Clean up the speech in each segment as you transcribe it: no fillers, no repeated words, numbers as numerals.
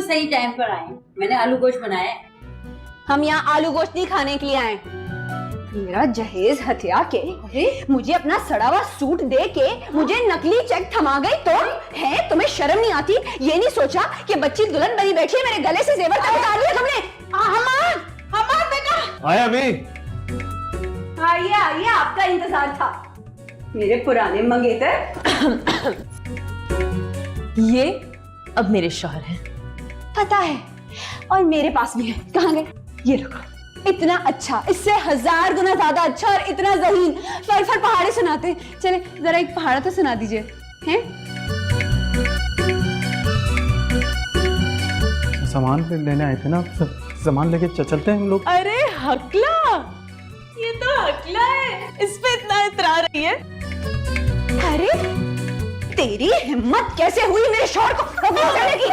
सही टाइम पर आए। मैंने आलू गोश्त बनाया है। हम यहाँ आलू गोश्त नहीं खाने के लिए आए। मेरा जहेज हथिया के मुझे अपना सड़ा हुआ सूट दे के मुझे नकली चेक थमा गई तो है? तुम्हें शर्म नहीं आती? ये नहीं सोचा कि बच्ची दुल्हन बनी बैठी है, मेरे गले से जेवर तक उतार लिया तुमने? हमार बेटा आया मैं। आइए आइए, आपका इंतजार था मेरे पुराने मंगेतर। ये अब मेरे शौहर हैं। पता है, और मेरे पास भी है। कहाँ गए? ये लो। इतना अच्छा, इससे 1000 गुना ज्यादा अच्छा और इतना ज़हीन फर पहाड़े सुनाते। चले जरा एक पहाड़ा तो सुना दीजिए। हैं? सामान लेने आए थे ना, सामान लेके चलते हैं हम लोग। अरे हकला, ये तो हकला है, इस पे इतना इतरा रही है। अरे तेरी हिम्मत कैसे हुई मेरे शौहर को हकला करने की?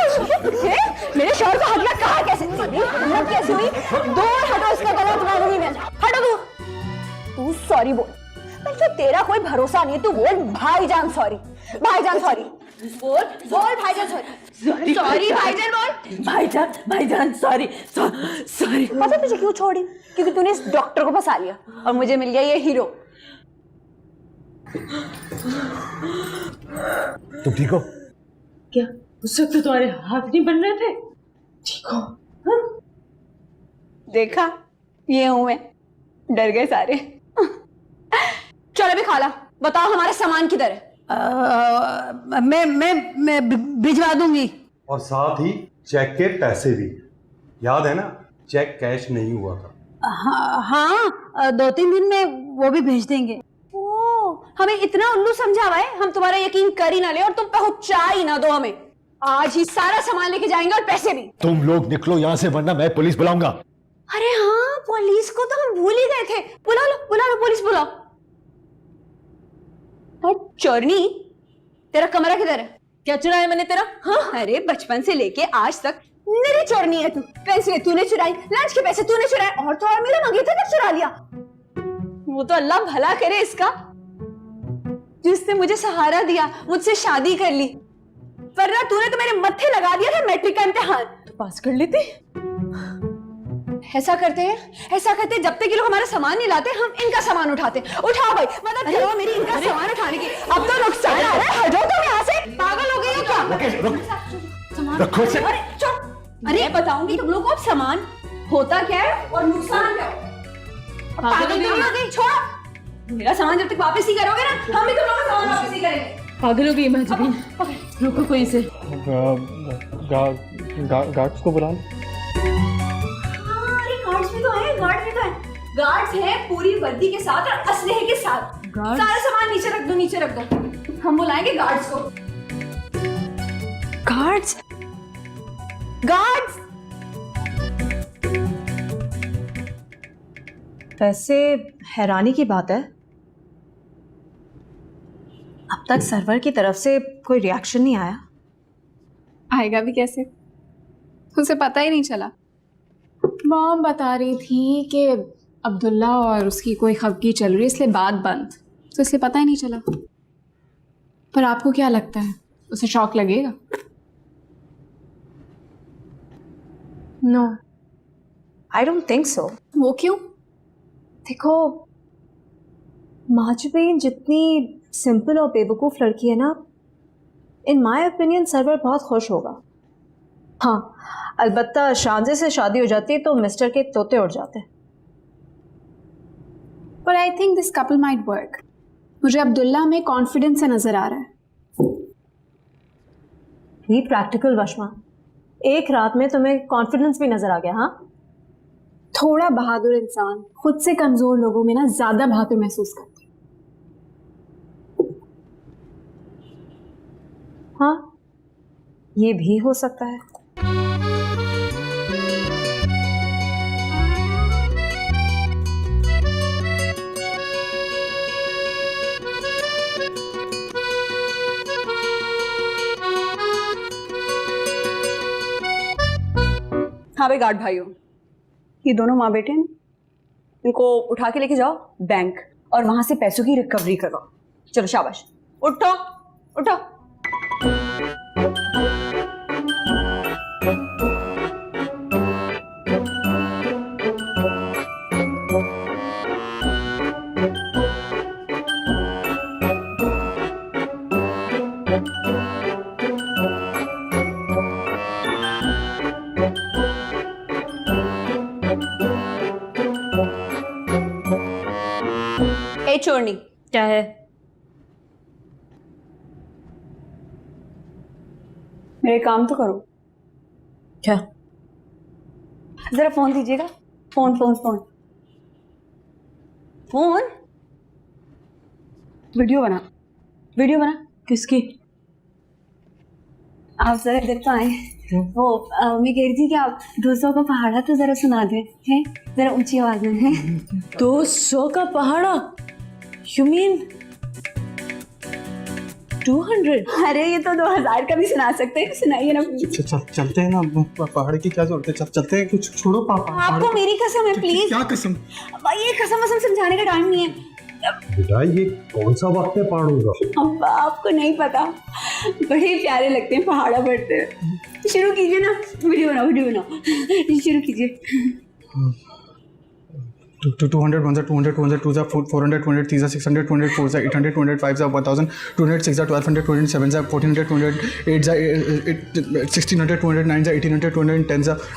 मेरे शौहर को हकला कहा कैसे? तेरी हिम्मत कैसे हुई? दूर हटो, इसका गला उठा दूंगी मैं। हटो तू सॉरी बोल। तो तेरा कोई भरोसा नहीं है, तू बोल भाईजान सॉरी। भाईजान सॉरी बोल भाईजान सॉरी। सॉरी भाईजान बोल। भाईजान सॉरी सॉरी। पता तुझे क्यों छोड़ी? क्योंकि तूने इस डॉक्टर को फंसा लिया और मुझे मिल गया ये हीरो। तुम ठीक हो? क्या उस वक्त तो तुम्हारे हाथ नहीं बन रहे थे? ठीक हो? देखा, ये हूं मैं। डर गए सारे। चलो अभी खाला, बताओ हमारा सामान किधर है? मैं भिजवा दूंगी। और साथ ही चेक के पैसे भी। याद है ना, चेक कैश नहीं हुआ था। हाँ, 2-3 दिन में वो भी भेज देंगे। हमें इतना उल्लू समझा हुआ है, हम तुम्हारा यकीन कर ही ना ले और तुम पहुंचा ही ना दो हमें। आज ही सारा सामान लेके जाएंगे और पैसे भी। तुम लोग निकलो यहाँ से, वरना मैं पुलिस बुलाऊंगा। अरे हाँ, पुलिस को तो हम भूल ही गए थे। बुला लो पुलिस बुलाओ। और चोरनी, तेरा कमरा किधर है? क्या चुराया मैंने तेरा? हाँ? अरे बचपन से लेके आज तक मेरी चोरनी है तू। पैसे तूने चुराई, लंच के पैसे तूने चुराए, और तो और मेरा मंगेतर तक चुरा लिया। वो तो अल्लाह भला करे इसका, जिसने मुझे सहारा दिया, मुझसे शादी कर ली। वरना तूने तो मेरे मत्थे लगा दिया था मैट्रिक का इम्तिहान। तो पास कर लेते। ऐसा करते हैं जब तक ये लोग हमारा सामान नहीं लाते, हम इनका सामान उठाते। उठाओ भाई, मदद करो मेरी इनका सामान उठाने की। अब तो नुकसान आ रहा है, हटो तुम यहाँ से। पागल हो गई हो क्या? रखो से। अरे चुप। अरे बताऊंगी तुम लोग को अब सामान होता क्या है और नुकसान क्या है। पागल नहीं हो गई? छोड़ो मेरा सामान। जब तक वापस नहीं करोगे ना, हम भी तुम लोग का सामान वापस नहीं करेंगे। पागल हो गई महजबीन। रुको कोई से। गार्ड्स को बुला। गार्ड्स भी तो हैं, गार्ड्स हैं पूरी वर्दी के साथ और असलहे के साथ। सारा सामान नीचे रख दो। हम बुलाएंगे गार्ड्स को। गार्ड्स वैसे हैरानी की बात है, अब तक सर्वर की तरफ से कोई रिएक्शन नहीं आया। आएगा भी कैसे? उसे पता ही नहीं चला। मॉम बता रही थी कि अब्दुल्ला और उसकी कोई खबकी चल रही है, इसलिए बात बंद, तो इसलिए पता ही नहीं चला। पर आपको क्या लगता है, उसे शॉक लगेगा? No, I don't think so. वो क्यों? देखो, महजबीन जितनी सिंपल और बेवकूफ़ लड़की है ना, इन माय ओपिनियन सर्वर बहुत खुश होगा। हाँ, अलबत्ता शांजे से शादी हो जाती तो मिस्टर के तोते उड़ जाते। पर I think this couple might work. मुझे अब्दुल्ला में कॉन्फिडेंस से नजर आ रहा है। बी प्रैक्टिकल वशमा, एक रात में तुम्हें कॉन्फिडेंस भी नजर आ गया? हाँ, थोड़ा बहादुर इंसान खुद से कमजोर लोगों में ना ज्यादा बहादुर महसूस करती है। हाँ, ये भी हो सकता है। हाँ भाई गार्ड भाइयों, ये दोनों माँ बेटे हैं, इनको उठा के लेके जाओ बैंक और वहां से पैसों की रिकवरी करो। चलो शाबाश, उठो उठो। ए चोरनी, क्या है? मेरे काम तो करो। क्या? जरा फोन दीजिएगा। Phone phone phone phone. Video बना, वीडियो बना। किसकी? आप जरा इधर तो आए। वो मैं कह रही थी कि आप 200 का पहाड़ा तो जरा सुना दें, हैं? जरा ऊंची आवाज में, हैं? 200 का पहाड़ा? You mean 200? अरे ये तो 2000 का भी सुना सकते हैं, सुनाइए ना। चलते हैं ना, पहाड़ की क्या जरूरत है, चलते हैं, कुछ छोड़ो पापा। आपको मेरी कसम है, प्लीज। क्या कसम? ये कसम वसम समझाने का टाइम नहीं है। बेटा ये कौन सा वक्त है पहाड़ों का? अब्बा आपको नहीं पता, बड़े प्यारे लगते हैं पहाड़ा बढ़ते हैं। शुरू कीजिए ना, वीडियो बनाओ, वीडियो बनाओ, शुरू कीजिए। 200 1 200 200 2 400 200 3 600 200 4 800 200 5 1000 200 6 1200 200 7 1400 200 8 1600 200 9 1800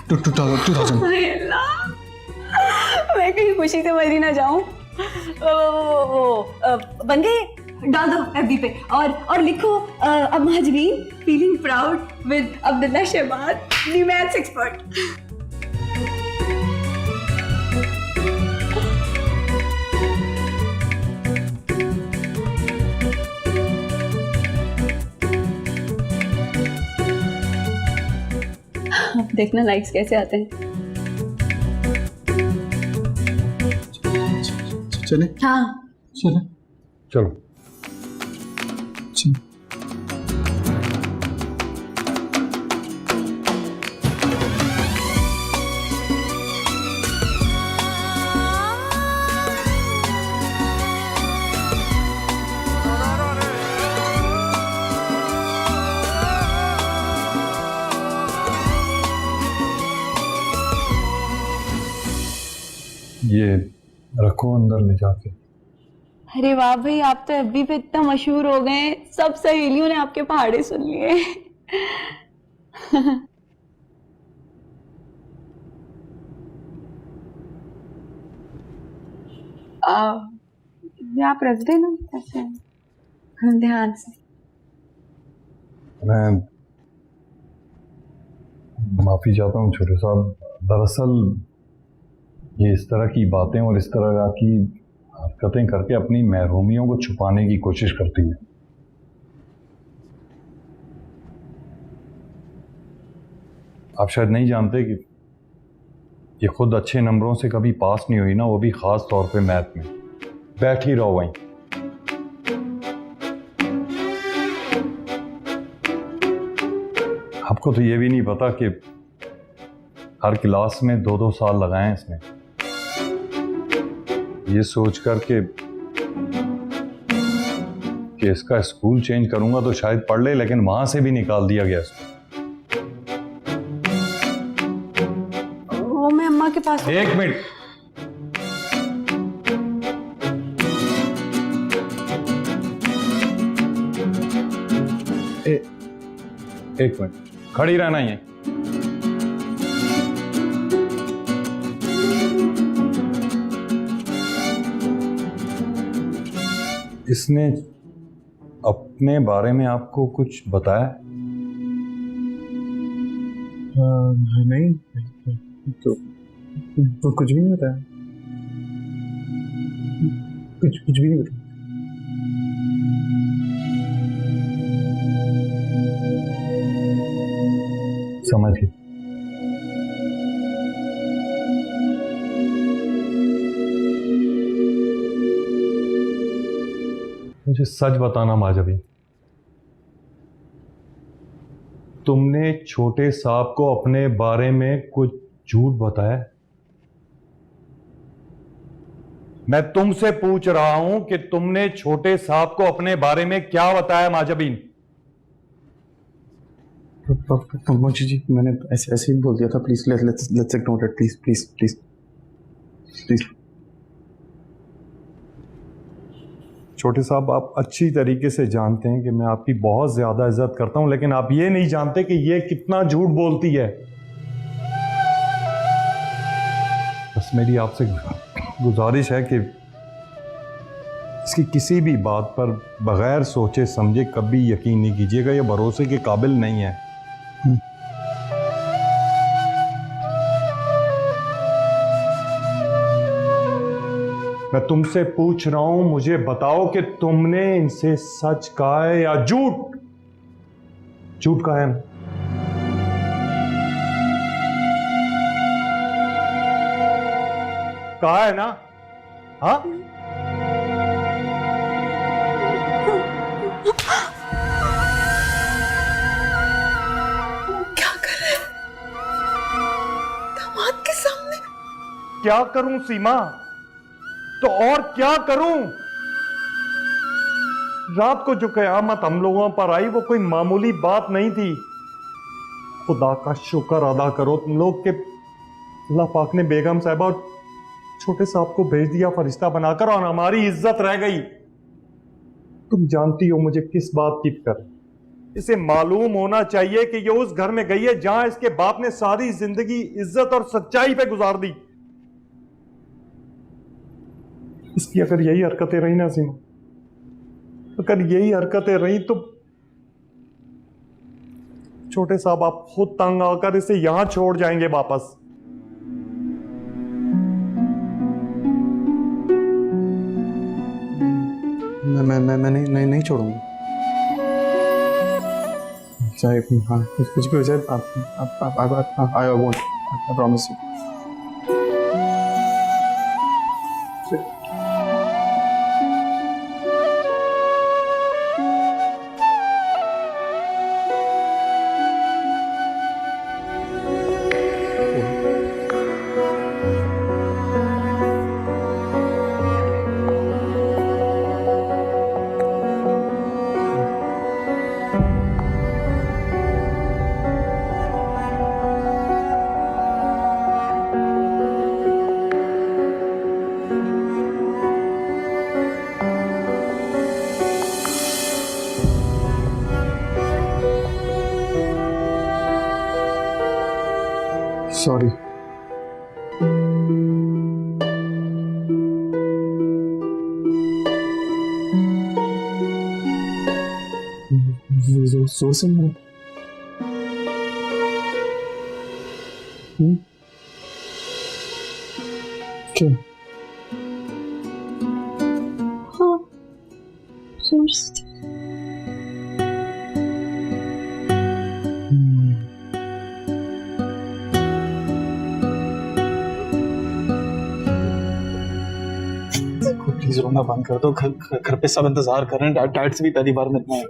210 2000 हाय अल्लाह, मैं कहीं खुशी से मर ही ना जाऊं। बन गए, डाल दो FB पे और लिखो अब Mahjabeen feeling proud with Abdullah Shahbaz the maths expert. देखना लाइक्स कैसे आते हैं। चले हाँ चलो चलो। ये रखो अंदर ले जाके। अरे वाह भाई, आप तो FB पे इतना मशहूर हो गए हैं, सब सहेलियों ने आपके पहाड़े सुन लिए। ये आप रख देना ऐसे ध्यान से। मैं माफी चाहता हूँ छोटे साहब, दरअसल ये इस तरह की बातें और इस तरह की हरकतें करके अपनी महरूमियों को छुपाने की कोशिश करती है। आप शायद नहीं जानते कि ये खुद अच्छे नंबरों से कभी पास नहीं हुई ना, वो भी खास तौर पे मैथ में। बैठ ही रहो वहीं। आपको तो ये भी नहीं पता कि हर क्लास में 2-2 साल लगाए इसने, ये सोच कर के कि इसका स्कूल चेंज करूंगा तो शायद पढ़ ले, लेकिन वहां से भी निकाल दिया गया इसको। वो मैं अम्मा के पास। एक मिनट, एक मिनट खड़ी रहना ही है। इसने अपने बारे में आपको कुछ बताया? नहीं तो कुछ भी नहीं बताया, कुछ भी नहीं बताया। समझ गए। मुझे सच बताना माजबी, तुमने छोटे साहब को अपने बारे में कुछ झूठ बताया? मैं तुमसे पूछ रहा हूं कि तुमने छोटे साहब को अपने बारे में क्या बताया माजबीन? मोची जी, मैंने ऐसे ही बोल दिया था। Please let's ignore it, please please please please. छोटे साहब, आप अच्छी तरीके से जानते हैं कि मैं आपकी बहुत ज्यादा इज्जत करता हूं, लेकिन आप ये नहीं जानते कि ये कितना झूठ बोलती है। बस मेरी आपसे गुजारिश है कि इसकी किसी भी बात पर बगैर सोचे समझे कभी यकीन नहीं कीजिएगा, ये भरोसे के काबिल नहीं है। मैं तुमसे पूछ रहा हूं, मुझे बताओ कि तुमने इनसे सच कहा है या झूठ? झूठ कहा है? कहा है ना? हाँ, क्या कर रहे हैं दामाद के सामने? क्या करूं सीमा, तो और क्या करूं? रात को जो कयामत हम लोगों पर आई वो कोई मामूली बात नहीं थी। खुदा का शुक्र अदा करो तुम लोग के अल्लाह पाक ने बेगम साहिबा और छोटे साहब को भेज दिया फरिश्ता बनाकर, और हमारी इज्जत रह गई। तुम जानती हो मुझे किस बात की फिक्र। इसे मालूम होना चाहिए कि ये उस घर में गई है जहां इसके बाप ने सारी जिंदगी इज्जत और सच्चाई पे गुजार दी। इसकी अगर यही हरकतें रही ना सीमा, अगर यही हरकतें रही तो छोटे साहब आप खुद तंग आकर इसे यहां छोड़ जाएंगे वापस। मैं नहीं छोड़ूंगा, चाहे हाँ कुछ भी हो जाए। I won't, I promise you. Sorry. जोर से मारो। क्यों? हाँ, जोर से। प्लीज रोना बंद कर दो, घर पे सब इंतजार कर रहे हैं। डैड से भी पहली बार मिलना है।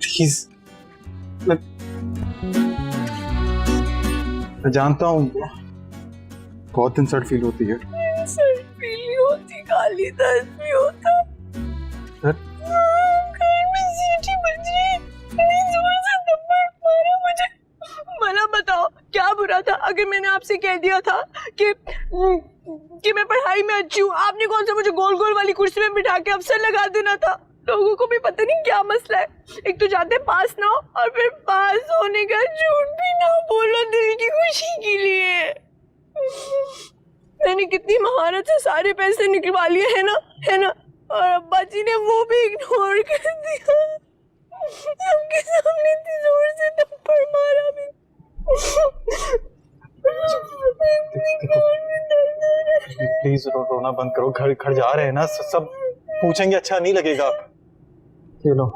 प्लीज, मैं जानता हूँ बहुत इंसल्ट फील होती है। इंसल्ट फील नहीं होती, खाली दर्द भी होता। घर में सीटी बज रही, इतनी जोर से थप्पड़ मारा मुझे। भला बताओ क्या बुरा था अगर मैंने आपसे कह दिया था कि मैं पढ़ाई में अच्छी हूँ? आपने कौन सा मुझे गोल गोल वाली कुर्सी में बिठा के अफसर लगा देना था? लोगों को भी पता नहीं क्या मसला है। एक तो जाते पास ना हो और फिर पास होने का झूठ भी ना बोलो दिल की खुशी के लिए। मैंने कितनी महारत से सारे पैसे निकलवा लिए है ना, और अब्बा जी ने वो भी इग्नोर कर दिया। सबके सामने इतनी जोर से थप्पड़ मारा भी। प्लीज रोना बंद करो। घर जा रहे हैं ना, सब पूछेंगे, अच्छा नहीं लगेगा। ये लो।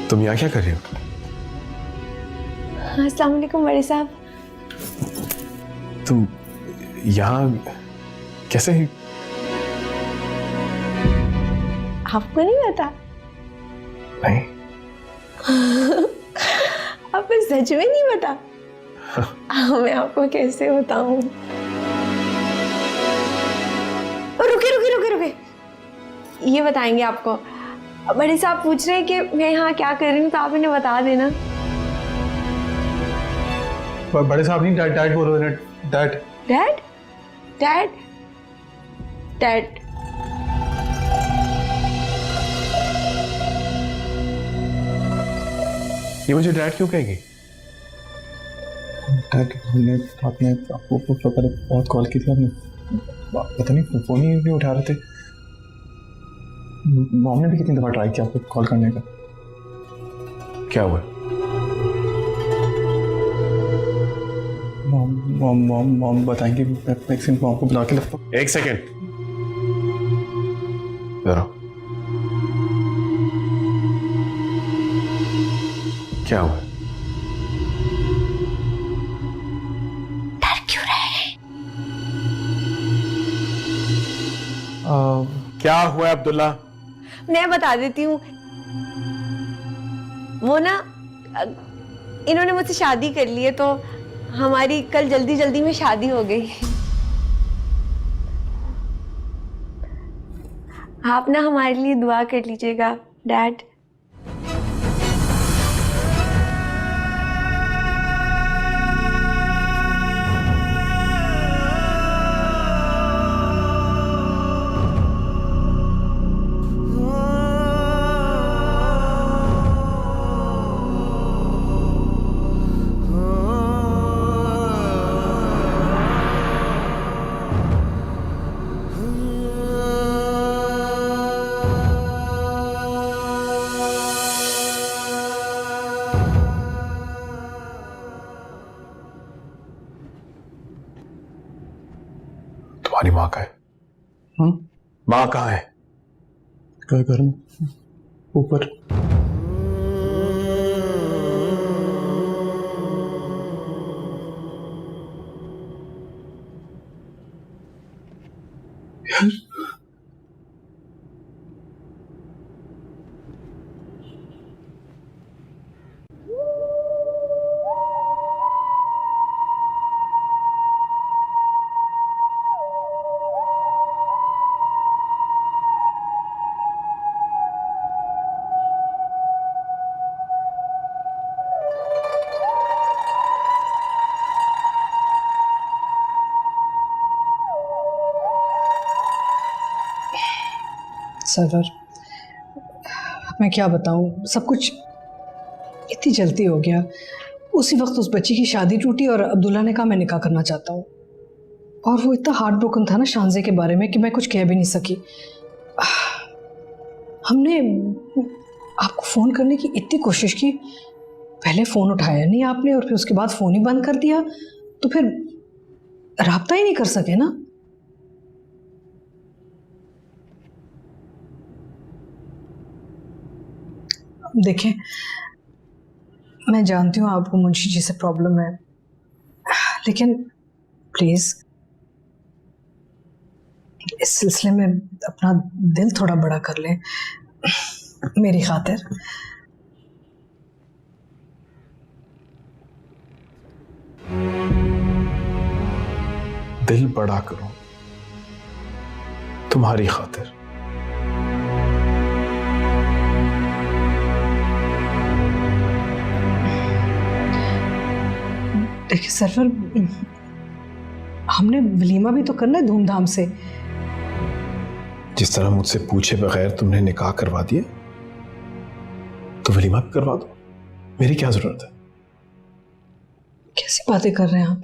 तुम यहाँ क्या कर रही हो? अस्सलाम वालेकुम बड़े साहब। तुम यहाँ कैसे? आपको नहीं पता? नहीं। आपको सच में नहीं पता? मैं आपको कैसे बताऊं? रुके रुके रुके रुके, ये बताएंगे आपको। बड़े साहब पूछ रहे हैं कि मैं यहाँ क्या कर रही हूँ, तो आप इन्हें बता देना। बड़े साहब नहीं, डैड डैड बोलो ना, डैड। डैड डैड डैड ये मुझे डैड क्यों कहेगी? डैड आपने आपको पहले बहुत कॉल की थी, आपने पता नहीं फ़ोन ही नहीं उठा रहे थे। मॉम ने भी कितनी दफ़ा ट्राई किया आपको कॉल करने का। क्या हुआ? मॉम बताएंगे, मैं एक मॉम को बुला के लगता हूँ। एक सेकेंड जरा। क्या हुआ? डर क्यों रहे? क्या हुआ अब्दुल्ला? मैं बता देती हूँ। वो ना, इन्होंने मुझसे शादी कर ली है, तो हमारी कल जल्दी जल्दी में शादी हो गई। आप ना हमारे लिए दुआ कर लीजिएगा डैड। तुम्हारी माँ कहाँ है? हाँ, माँ कहाँ है? घर में ऊपर। सरवर, मैं क्या बताऊं, सब कुछ इतनी जल्दी हो गया। उसी वक्त उस बच्ची की शादी टूटी और अब्दुल्ला ने कहा मैं निकाह करना चाहता हूँ। और वो इतना हार्ट ब्रोकन था ना शानजे के बारे में कि मैं कुछ कह भी नहीं सकी। हमने आपको फ़ोन करने की इतनी कोशिश की, पहले फ़ोन उठाया नहीं आपने और फिर उसके बाद फ़ोन ही बंद कर दिया, तो फिर राब्ता ही नहीं कर सके ना। देखें, मैं जानती हूँ आपको मुंशी जी से प्रॉब्लम है, लेकिन प्लीज़ इस सिलसिले में अपना दिल थोड़ा बड़ा कर लें मेरी खातिर। दिल बड़ा करो तुम्हारी खातिर। देखिए सरवर, हमने वलीमा भी तो करना है धूमधाम से। जिस तरह मुझसे पूछे बगैर तुमने निकाह करवा दिया, तो वलीमा भी करवा दो, मेरी क्या जरूरत है? कैसी बातें कर रहे हैं आप?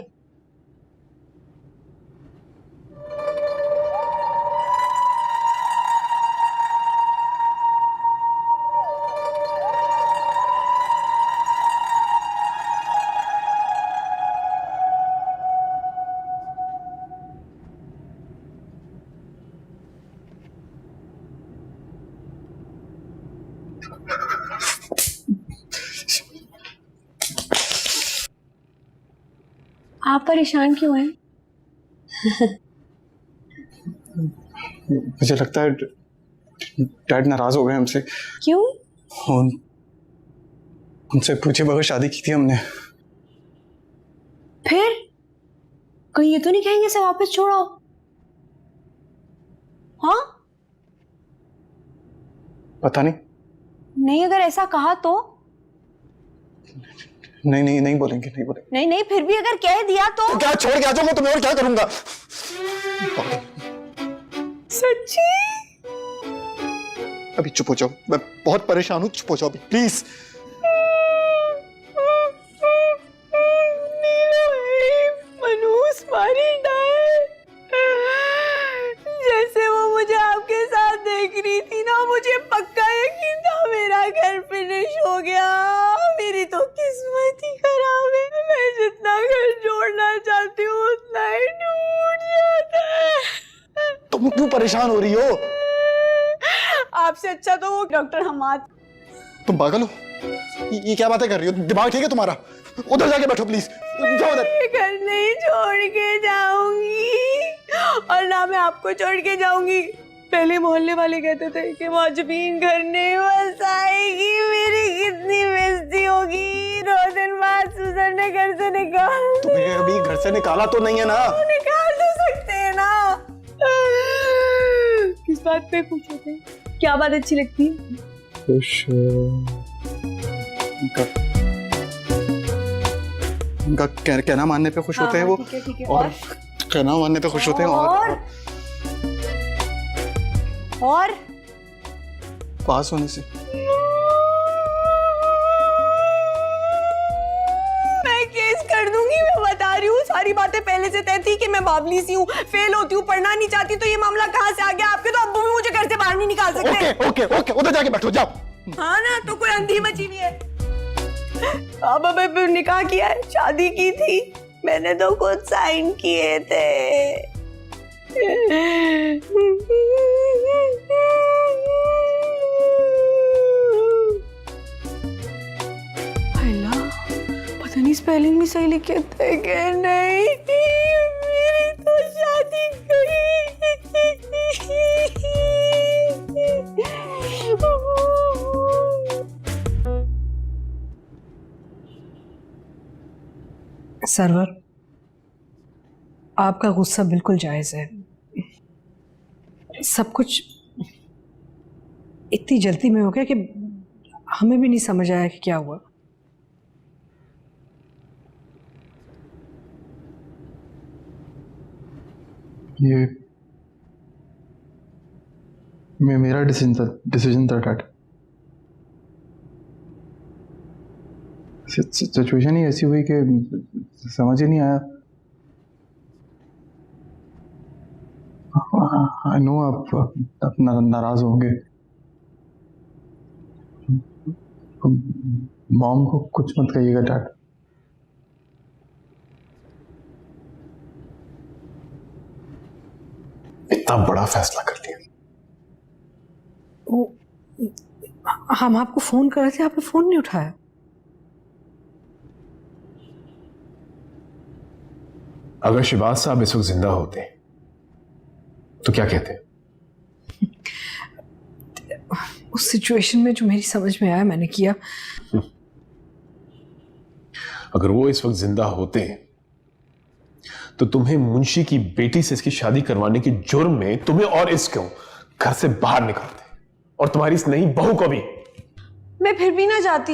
आप परेशान क्यों हैं? मुझे लगता है डैड नाराज हो गए हमसे। क्यों? उनसे पूछे बगैर शादी की थी हमने। फिर कहीं ये तो नहीं कहेंगे इसे वापस छोड़ो? हाँ? पता नहीं। नहीं, अगर ऐसा कहा तो? नहीं बोलेंगे। नहीं, फिर भी अगर कह दिया तो क्या छोड़ के आ जाओ, मैं तुम्हें और क्या करूंगा। सच्ची? अभी चुप हो जाओ, मैं बहुत परेशान हूँ, चुप हो जाओ अभी प्लीज। मनूस मारी जैसे वो मुझे आपके साथ देख रही थी ना, मुझे पक्का यकीन था मेरा घर फिनिश हो गया। मेरी तो किस्मत ही खराब है। मैं जितना घर जोड़ना चाहती हूँ उतना ही टूट जाता है। तुम क्यों परेशान हो रही हो? आपसे अच्छा तो वो डॉक्टर हमाद। तुम पागल हो? ये क्या बातें कर रही हो? दिमाग ठीक है तुम्हारा? उधर जाके बैठो प्लीज, जाओ उधर। घर नहीं छोड़ के जाऊंगी और ना मैं आपको छोड़ के जाऊंगी। पहले मोहल्ले वाले कहते थे कि मौजबीन घर नहीं बसाएगी। मेरी कितनी बेइज्जती होगी। 2 दिन बाद सुजन ने घर से निकाल। तुम्हें अभी घर से निकाला तो नहीं है ना? निकाल तो सकते हैं ना। किस बात पे पूछे थे? क्या बात अच्छी लगती है? खुश उनका कहना मानने पे खुश होते हैं वो। ठीक है। और कहना मानने पे खुश होते हैं। और पास होने से। मैं केस कर दूंगी, मैं बता रही हूँ। सारी बातें पहले से तय थी कि मैं बाबली सी हूँ, फेल होती हूँ, पढ़ना नहीं चाहती। तो ये मामला कहाँ से आ गया? आपके तो अब्बू भी मुझे घर से बाहर नहीं निकाल सकते। ओके उधर जाके बैठो, जाओ। हाँ ना, तो कोई अंधी मची हुई है। अब निकाह किया है, शादी की थी मैंने तो खुद साइन किए थे। पता नहीं स्पेलिंग भी सही लिखे थे कि नहीं। मेरी तो शादी सरवर, आपका गुस्सा बिल्कुल जायज है। सब कुछ इतनी जल्दी में हो गया कि हमें भी नहीं समझ आया कि क्या हुआ। ये मेरा डिसीजन था डैड। सिचुएशन ही ऐसी हुई कि समझ ही नहीं आया। आई नो आप नाराज होंगे। मॉम को कुछ मत कहिएगा डैड। इतना बड़ा फैसला कर लिया। हम आपको फोन कर रहे थे, आपने फोन नहीं उठाया। अगर शिबाज साहब इस वक्त जिंदा होते तो क्या कहते? उस सिचुएशन में जो मेरी समझ में आया मैंने किया। अगर वो इस वक्त जिंदा होते तो तुम्हें मुंशी की बेटी से इसकी शादी करवाने के जुर्म में तुम्हें और इसको घर से बाहर निकालते, और तुम्हारी इस नई बहू को भी। मैं फिर भी ना जाती।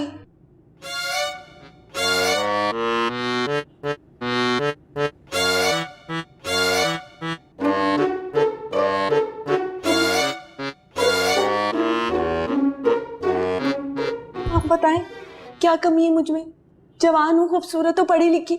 आप बताएं क्या कमी है मुझ में? जवान हूँ, खूबसूरत हूँ, पढ़ी लिखी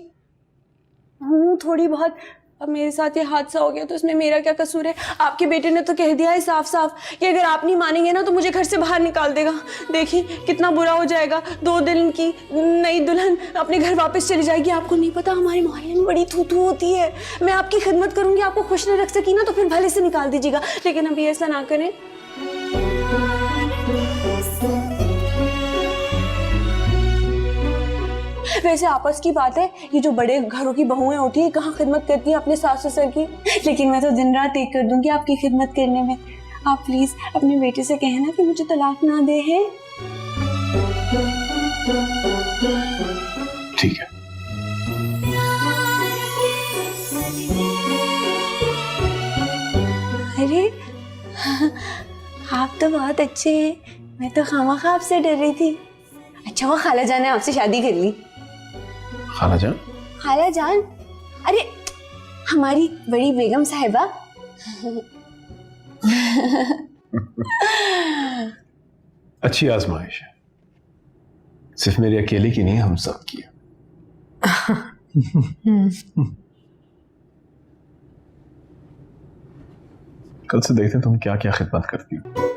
हूँ थोड़ी बहुत। अब मेरे साथ ये हादसा हो गया तो इसमें मेरा क्या कसूर है? आपके बेटे ने तो कह दिया है साफ साफ कि अगर आप नहीं मानेंगे ना तो मुझे घर से बाहर निकाल देगा। देखिए कितना बुरा हो जाएगा। 2 दिन की नई दुल्हन अपने घर वापस चली जाएगी। आपको नहीं पता हमारे मोहल्ले में बड़ी थू होती है। मैं आपकी खिदमत करूंगी, आपको खुश न रख सकी ना तो फिर भले से निकाल दीजिएगा, लेकिन अभी ऐसा ना करें। वैसे आपस की बात है, ये जो बड़े घरों की बहुएं होती है कहाँ खिदमत करती हैं अपने सास ससुर की। लेकिन मैं तो दिन रात एक कर दूंगी आपकी खिदमत करने में। आप प्लीज अपने बेटे से कहना कि मुझे तलाक ना दे है। ठीक है। अरे आप तो बहुत अच्छे हैं, मैं तो खामखा आपसे डर रही थी। अच्छा वो खाला जान ने आपसे शादी कर ली। खाला जान? खाला जान, अरे हमारी बड़ी बेगम साहिबा। अच्छी आजमाइश है, सिर्फ मेरी अकेले की नहीं, हम सब की। कल से देखते हैं तुम क्या क्या खिदमत करती हो।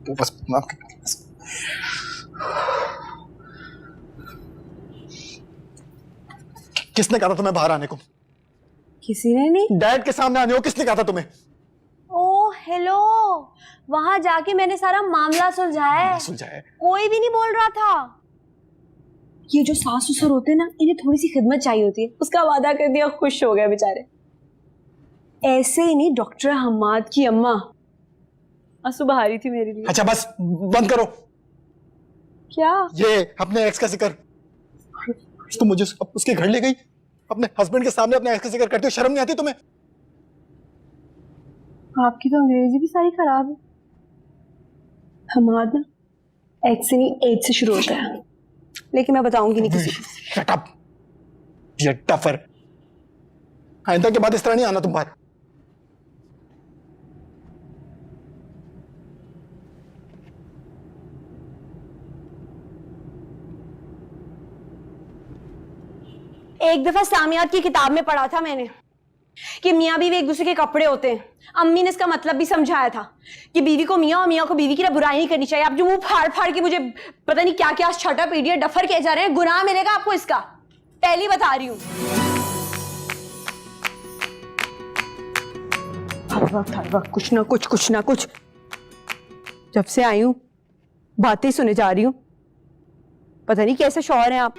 बस माफ कर। किसने कहा था तुम्हें बाहर आने को? किसी ने नहीं। डैड के सामने आने को किसने कहा था तुम्हें? ओ हेलो, वहां जाके मैंने सारा मामला सुलझाया है। सुलझाया? कोई भी नहीं बोल रहा था। ये जो सास ससुर होते हैं ना, इन्हें थोड़ी सी खिदमत चाहिए होती है, उसका वादा कर दिया, खुश हो गए बेचारे। ऐसे ही नहीं, डॉक्टर हम्माद की अम्मा आंसू बहा रही थी मेरे लिए। अच्छा बस बंद करो। क्या? ये अपने एक्स का जिक्र। तुम मुझे उसके घर ले गई, अपने हस्बैंड के सामने अपने एक्स का जिक्र करते हो, शर्म नहीं आती तुम्हें? आपकी तो अंग्रेजी भी सारी खराब है। हम्माद ना एक्स से नहीं एज से शुरू होता है, लेकिन मैं बताऊंगी नहीं किसी को। शट अप, ये टफर। आइंदा के बाद इस तरह नहीं आना तुम बाहर। एक दफा सामियात की किताब में पढ़ा था मैंने कि मियाँ बीवी एक दूसरे के कपड़े होते हैं। अम्मी ने इसका मतलब भी समझाया था कि बीवी को मियाँ और मियाँ को बीवी की ना बुराई नहीं करनी चाहिए। आप जो मुंह फाड़ फाड़ के मुझे पता नहीं क्या क्या छटा पीडिया डफर कह जा रहे हैं, गुनाह मिलेगा आपको इसका, पहली बता रही हूँ। हर वक्त कुछ ना कुछ जब से आई हूँ बातें सुने जा रही हूँ। पता नहीं कैसे शौहर हैं आप।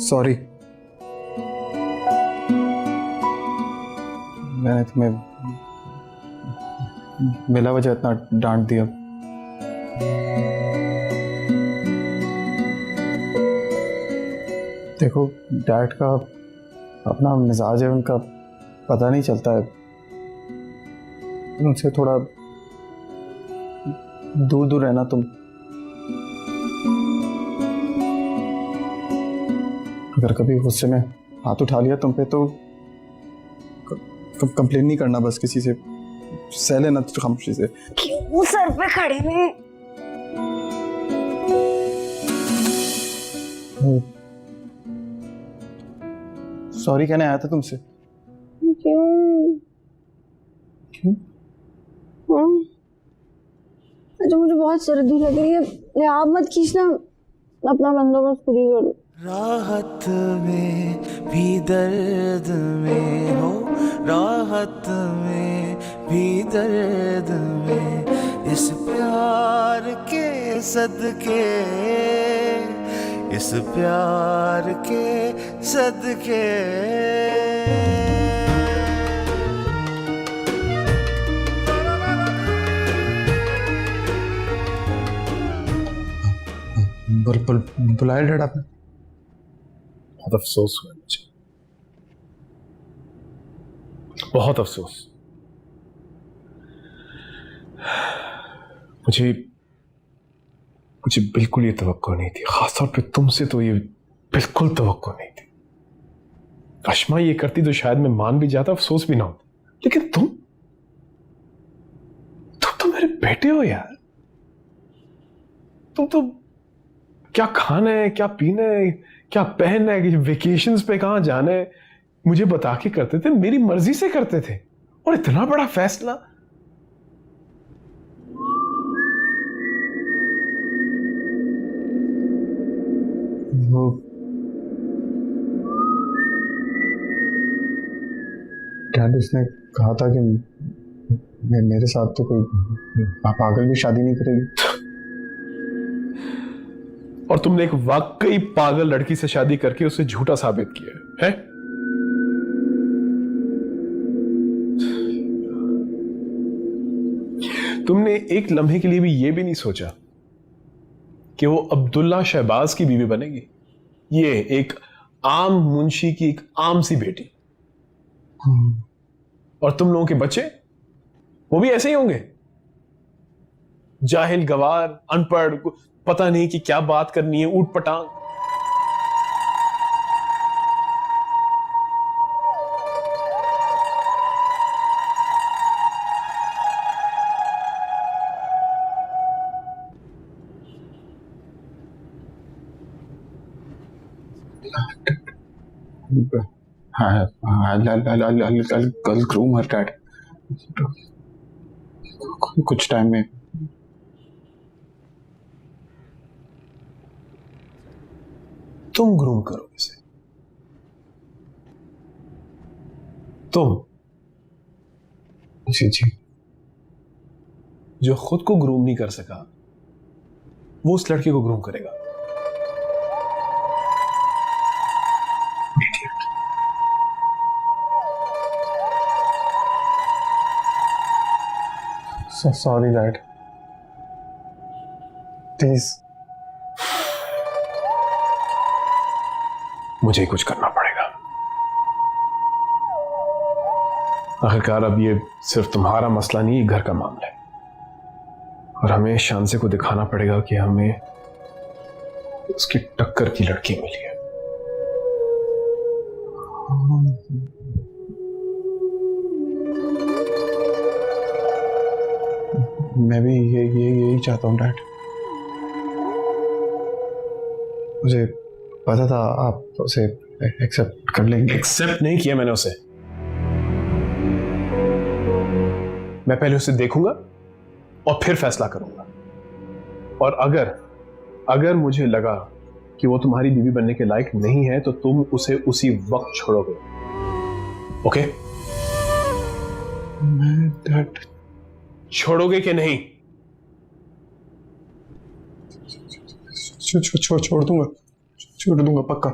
सॉरी, मैंने तुम्हें बिला वजह इतना डांट दिया। देखो डैड का अपना मिजाज है, उनका पता नहीं चलता है, उनसे थोड़ा दूर दूर रहना तुम। अगर कभी गुस्से में हाथ उठा लिया तुम पे तो कंप्लेन नहीं करना, बस किसी से सह लेना खामोशी से। क्यों सर पे खड़े में? सॉरी कहने आया था तुमसे। क्यों? अच्छा मुझे बहुत सर्दी लग रही है, आप मत खींचना, अपना बंदोबस्त खुद ही कर लो। राहत में भी दर्द में हो, राहत में भी दर्द में, इस प्यार के सदके इस प्यार के सदके। बुलाया डैड आपने? बहुत अफसोस हुआ मुझे, बहुत अफसोस। मुझे बिल्कुल ये तवक्को नहीं थी, खासतौर पे तुमसे तो ये बिल्कुल तवक्को नहीं थी। अश्मा ये करती तो शायद मैं मान भी जाता, अफसोस भी ना होता, लेकिन तुम तो मेरे बेटे हो यार। तुम तो क्या खाना है, क्या पीना है, क्या पहनना है, वेकेशंस पे कहां जाना है, मुझे बता के करते थे, मेरी मर्जी से करते थे। और इतना बड़ा फैसला। वो डैड उसने कहा था कि मेरे साथ तो कोई पागल भी शादी नहीं करेगी। और तुमने एक वाकई पागल लड़की से शादी करके उसे झूठा साबित किया है? तुमने एक लम्हे के लिए भी यह भी नहीं सोचा कि वो अब्दुल्ला शहबाज की बीवी बनेगी। ये एक आम मुंशी की एक आम सी बेटी। और तुम लोगों के बच्चे वो भी ऐसे ही होंगे, जाहिल, गवार, अनपढ़, पता नहीं कि क्या बात करनी है, ऊट पटांग। I'll groom her, Dad. कुछ टाइम में। तुम ग्रूम करोगे इसे? तुम? जी। जो खुद को ग्रूम नहीं कर सका वो उस लड़के को ग्रूम करेगा। Sorry, Dad. Please. मुझे कुछ करना पड़ेगा। आखिरकार अब ये सिर्फ तुम्हारा मसला नहीं, घर का मामला है। और हमें शांसे को दिखाना पड़ेगा कि हमें उसकी टक्कर की लड़की मिली है। मैं भी यही चाहता हूँ, डैड। मुझे पता था आप उसे एक्सेप्ट कर लेंगे। एक्सेप्ट नहीं किया मैंने उसे। मैं पहले उसे देखूंगा और फिर फैसला करूंगा। और अगर मुझे लगा कि वो तुम्हारी बीवी बनने के लायक नहीं है तो तुम उसे उसी वक्त छोड़ोगे। ओके? मैं डैड छोड़ोगे कि नहीं? छोड़ दूंगा पक्का।